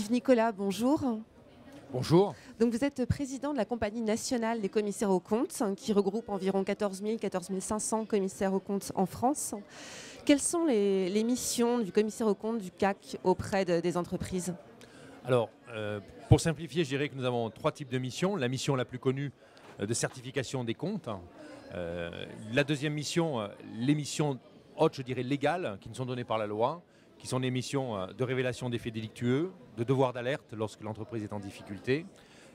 Yves Nicolas, bonjour. Bonjour. Donc vous êtes président de la Compagnie nationale des commissaires aux comptes, qui regroupe environ 14 000, 14 500 commissaires aux comptes en France. Quelles sont les missions du commissaire aux comptes du CAC auprès des entreprises? Alors, pour simplifier, je dirais que nous avons trois types de missions. La mission la plus connue de certification des comptes. La deuxième mission, les missions hautes, je dirais légales, qui nous sont données par la loi, qui sont des missions de révélation des faits délictueux, de devoir d'alerte lorsque l'entreprise est en difficulté,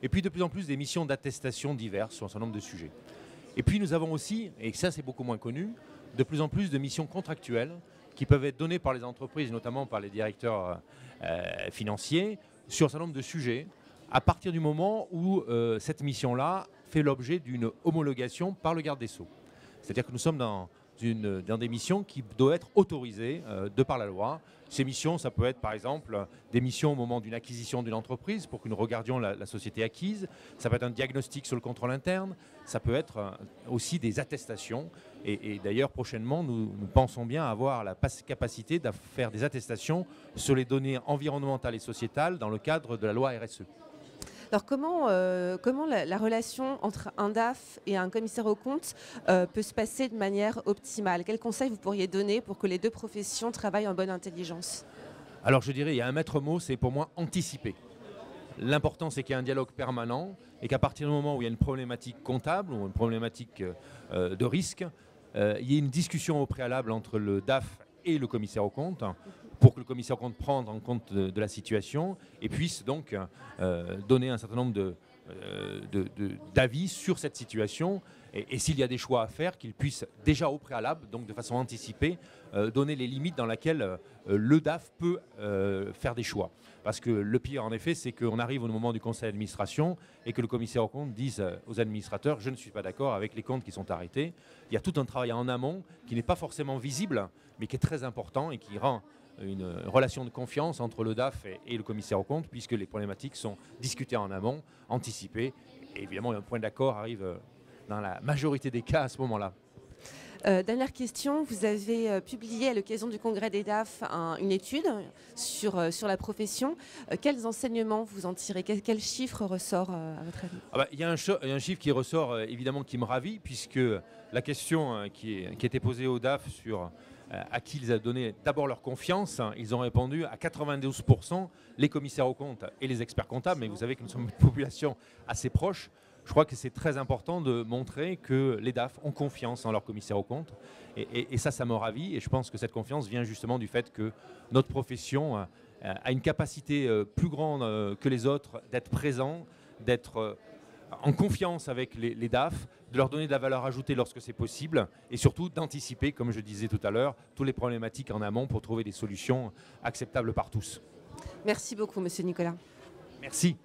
et puis de plus en plus des missions d'attestation diverses sur un certain nombre de sujets. Et puis nous avons aussi, et ça c'est beaucoup moins connu, de plus en plus de missions contractuelles qui peuvent être données par les entreprises, notamment par les directeurs financiers, sur un certain nombre de sujets, à partir du moment où cette mission-là fait l'objet d'une homologation par le garde des Sceaux. C'est-à-dire que nous sommes dans des missions qui doivent être autorisées de par la loi. Ces missions, ça peut être par exemple des missions au moment d'une acquisition d'une entreprise pour que nous regardions la société acquise. Ça peut être un diagnostic sur le contrôle interne. Ça peut être aussi des attestations. Et d'ailleurs, prochainement, nous pensons bien avoir la capacité de faire des attestations sur les données environnementales et sociétales dans le cadre de la loi RSE. Alors comment la relation entre un DAF et un commissaire aux comptes peut se passer de manière optimale? Quels conseils vous pourriez donner pour que les deux professions travaillent en bonne intelligence? Alors je dirais, il y a un maître mot, c'est pour moi anticiper. L'important, c'est qu'il y ait un dialogue permanent et qu'à partir du moment où il y a une problématique comptable ou une problématique de risque, il y ait une discussion au préalable entre le DAF et le commissaire aux comptes pour que le commissaire aux comptes prenne en compte de la situation et puisse donc donner un certain nombre d'avis sur cette situation et s'il y a des choix à faire, qu'il puisse déjà au préalable, donc de façon anticipée, donner les limites dans lesquelles le DAF peut faire des choix. Parce que le pire, en effet, c'est qu'on arrive au moment du conseil d'administration et que le commissaire aux comptes dise aux administrateurs « je ne suis pas d'accord avec les comptes qui sont arrêtés ». Il y a tout un travail en amont qui n'est pas forcément visible, mais qui est très important et qui rend une relation de confiance entre le DAF et le commissaire aux comptes, puisque les problématiques sont discutées en amont, anticipées. Et évidemment, un point d'accord arrive dans la majorité des cas à ce moment-là. Dernière question, vous avez publié à l'occasion du congrès des DAF une étude sur la profession. Quels enseignements vous en tirez? Quel chiffre ressort à votre avis? Il y a un chiffre qui ressort évidemment qui me ravit, puisque la question qui était posée aux DAF sur à qui ils avaient donné d'abord leur confiance, ils ont répondu à 92% les commissaires aux comptes et les experts comptables, mais vous savez que nous sommes une population assez proche. Je crois que c'est très important de montrer que les DAF ont confiance en leurs commissaires aux comptes. Et ça me ravit. Et je pense que cette confiance vient justement du fait que notre profession a une capacité plus grande que les autres d'être présent, d'être en confiance avec les DAF, de leur donner de la valeur ajoutée lorsque c'est possible et surtout d'anticiper, comme je disais tout à l'heure, toutes les problématiques en amont pour trouver des solutions acceptables par tous. Merci beaucoup, monsieur Nicolas. Merci.